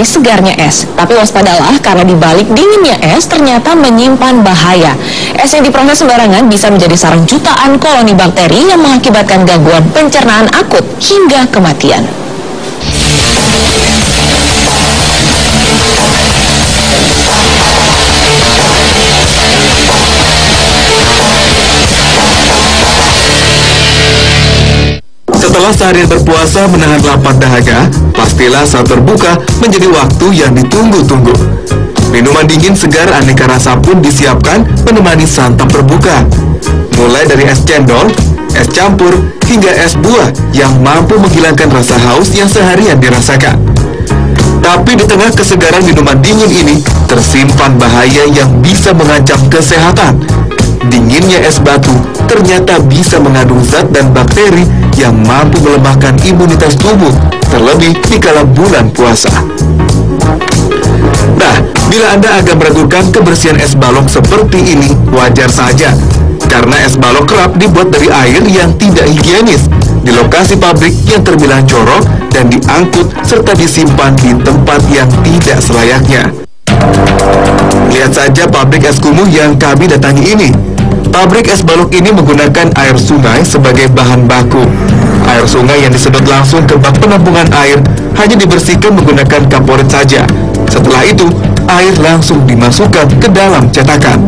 menikmati segarnya es. Tapi waspadalah karena di balik dinginnya es ternyata menyimpan bahaya. Es yang diproses sembarangan bisa menjadi sarang jutaan koloni bakteri yang mengakibatkan gangguan pencernaan akut hingga kematian. Setelah seharian berpuasa menahan lapar dahaga, pastilah saat berbuka menjadi waktu yang ditunggu-tunggu. Minuman dingin segar aneka rasa pun disiapkan menemani santap berbuka. Mulai dari es cendol, es campur, hingga es buah yang mampu menghilangkan rasa haus yang seharian dirasakan. Tapi di tengah kesegaran minuman dingin ini, tersimpan bahaya yang bisa mengancam kesehatan. Dinginnya es batu ternyata bisa mengandung zat dan bakteri yang mampu melemahkan imunitas tubuh, terlebih di kala bulan puasa. Nah, bila Anda agak meragukan kebersihan es balok seperti ini, wajar saja. Karena es balok kerap dibuat dari air yang tidak higienis, di lokasi pabrik yang terbilang jorok, dan diangkut serta disimpan di tempat yang tidak selayaknya. Lihat saja pabrik es kumuh yang kami datangi ini. Pabrik es balok ini menggunakan air sungai sebagai bahan baku. Air sungai yang disedot langsung ke bak penampungan air hanya dibersihkan menggunakan kaporit saja. Setelah itu, air langsung dimasukkan ke dalam cetakan.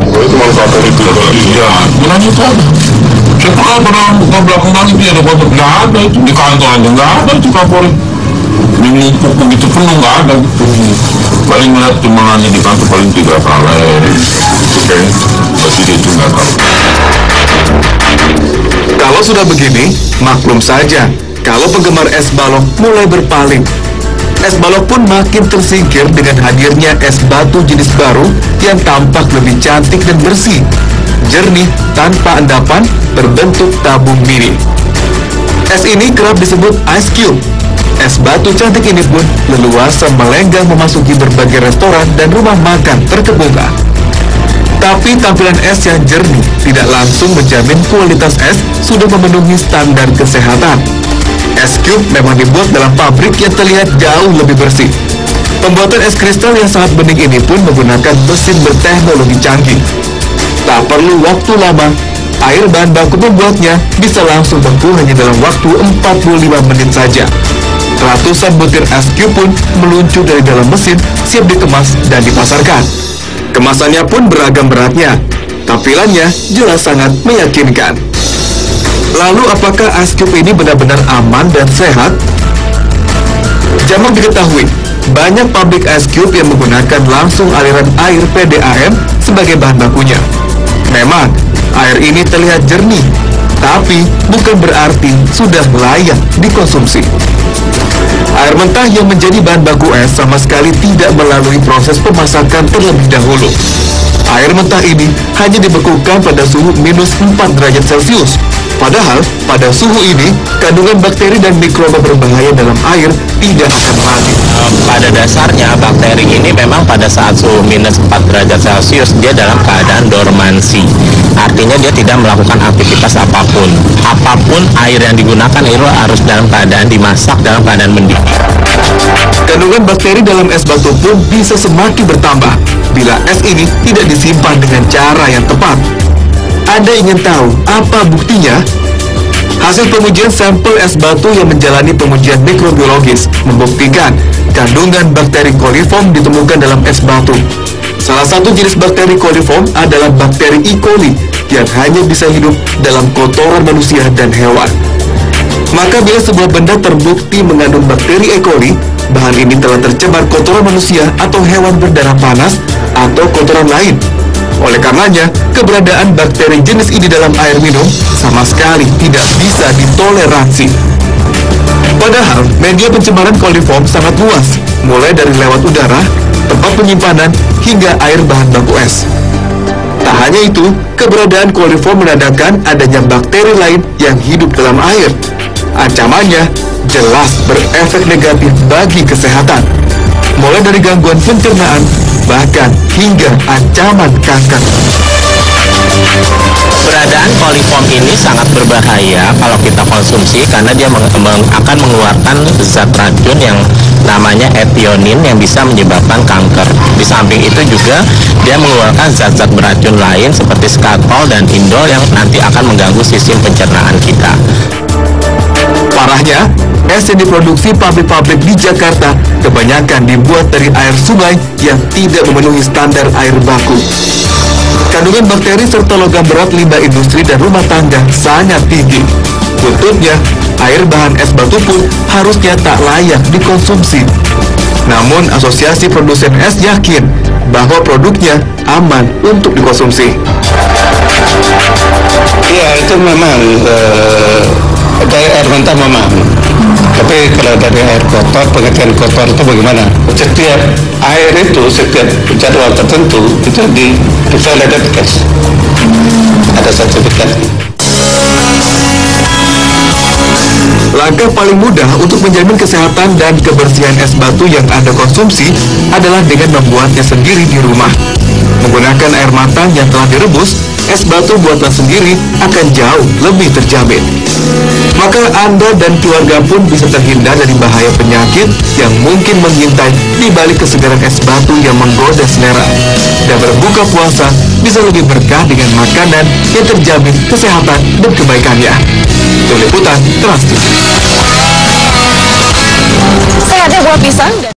Cuma kaporit itu iya, gunanya itu ada. Saya pernah buka belakang itu ada kaporit, nggak ada itu di kantor aja, nggak ada itu kaporit. Menumpuk begitu penuh nggak ada gitu. Paling melihat cuma hanya di kantor paling 3 kali. Oke, berarti dia itu nggak tahu. Kalau sudah begini, maklum saja kalau penggemar es balok mulai berpaling. Es balok pun makin tersingkir dengan hadirnya es batu jenis baru yang tampak lebih cantik dan bersih, jernih tanpa endapan, berbentuk tabung mini. Es ini kerap disebut Ice Cube. Es batu cantik ini pun leluasa melenggang memasuki berbagai restoran dan rumah makan terkemuka. Tapi tampilan es yang jernih tidak langsung menjamin kualitas es sudah memenuhi standar kesehatan. Es cube memang dibuat dalam pabrik yang terlihat jauh lebih bersih. Pembuatan es kristal yang sangat bening ini pun menggunakan mesin berteknologi canggih. Tak perlu waktu lama, air bahan baku membuatnya bisa langsung beku hanya dalam waktu 45 menit saja. Ratusan butir es cube pun meluncur dari dalam mesin, siap dikemas dan dipasarkan. Kemasannya pun beragam beratnya, tampilannya jelas sangat meyakinkan. Lalu apakah es cube ini benar-benar aman dan sehat? Jamak diketahui, banyak pabrik es cube yang menggunakan langsung aliran air PDAM sebagai bahan bakunya. Memang, air ini terlihat jernih, tapi bukan berarti sudah layak dikonsumsi. Air mentah yang menjadi bahan baku es sama sekali tidak melalui proses pemasakan terlebih dahulu. Air mentah ini hanya dibekukan pada suhu minus 4 derajat Celcius. Padahal, pada suhu ini, kandungan bakteri dan mikroba berbahaya dalam air tidak akan mati. Pada dasarnya, bakteri ini memang pada saat suhu minus 4 derajat Celcius, dia dalam keadaan dormansi. Artinya dia tidak melakukan aktivitas apapun. Apapun air yang digunakan itu harus dalam keadaan dimasak, dalam keadaan mendidih. Kandungan bakteri dalam es batu pun bisa semakin bertambah bila es ini tidak disimpan dengan cara yang tepat. Anda ingin tahu apa buktinya? Hasil pengujian sampel es batu yang menjalani pengujian mikrobiologis membuktikan kandungan bakteri coliform ditemukan dalam es batu. Salah satu jenis bakteri coliform adalah bakteri E. coli yang hanya bisa hidup dalam kotoran manusia dan hewan. Maka bila sebuah benda terbukti mengandung bakteri E. coli, bahan ini telah tercemar kotoran manusia atau hewan berdarah panas atau kotoran lain. Oleh karenanya, keberadaan bakteri jenis ini dalam air minum sama sekali tidak bisa ditoleransi. Padahal, media pencemaran coliform sangat luas, mulai dari lewat udara, tempat penyimpanan, hingga air bahan baku es. Tak hanya itu, keberadaan coliform menandakan adanya bakteri lain yang hidup dalam air. Ancamannya jelas berefek negatif bagi kesehatan, mulai dari gangguan pencernaan, bahkan hingga ancaman kanker. Keberadaan koliform ini sangat berbahaya kalau kita konsumsi karena dia akan mengeluarkan zat racun yang namanya ethionin yang bisa menyebabkan kanker. Di samping itu juga dia mengeluarkan zat-zat beracun lain seperti skatol dan indol yang nanti akan mengganggu sistem pencernaan kita. Parahnya, es yang diproduksi pabrik-pabrik di Jakarta kebanyakan dibuat dari air sungai yang tidak memenuhi standar air baku. Kandungan bakteri serta logam berat limbah industri dan rumah tangga sangat tinggi. Buntutnya, air bahan es batu pun harusnya tak layak dikonsumsi. Namun, Asosiasi Produsen Es yakin bahwa produknya aman untuk dikonsumsi. Iya, itu memang dari air mentah memang. Tapi kalau dari air kotor, pengertian kotor itu bagaimana? Setiap air itu, setiap jadwal tertentu itu diperiksa oleh Depkes. Ada sertifikat. Langkah paling mudah untuk menjamin kesehatan dan kebersihan es batu yang Anda konsumsi adalah dengan membuatnya sendiri di rumah. Menggunakan air matang yang telah direbus, es batu buatan sendiri akan jauh lebih terjamin. Maka Anda dan keluarga pun bisa terhindar dari bahaya penyakit yang mungkin mengintai di balik kesegaran es batu yang menggoda selera. Dan berbuka puasa bisa lebih berkah dengan makanan yang terjamin kesehatan dan kebaikannya. Tim Liputan Trans TV. Sehatnya buah pisang dan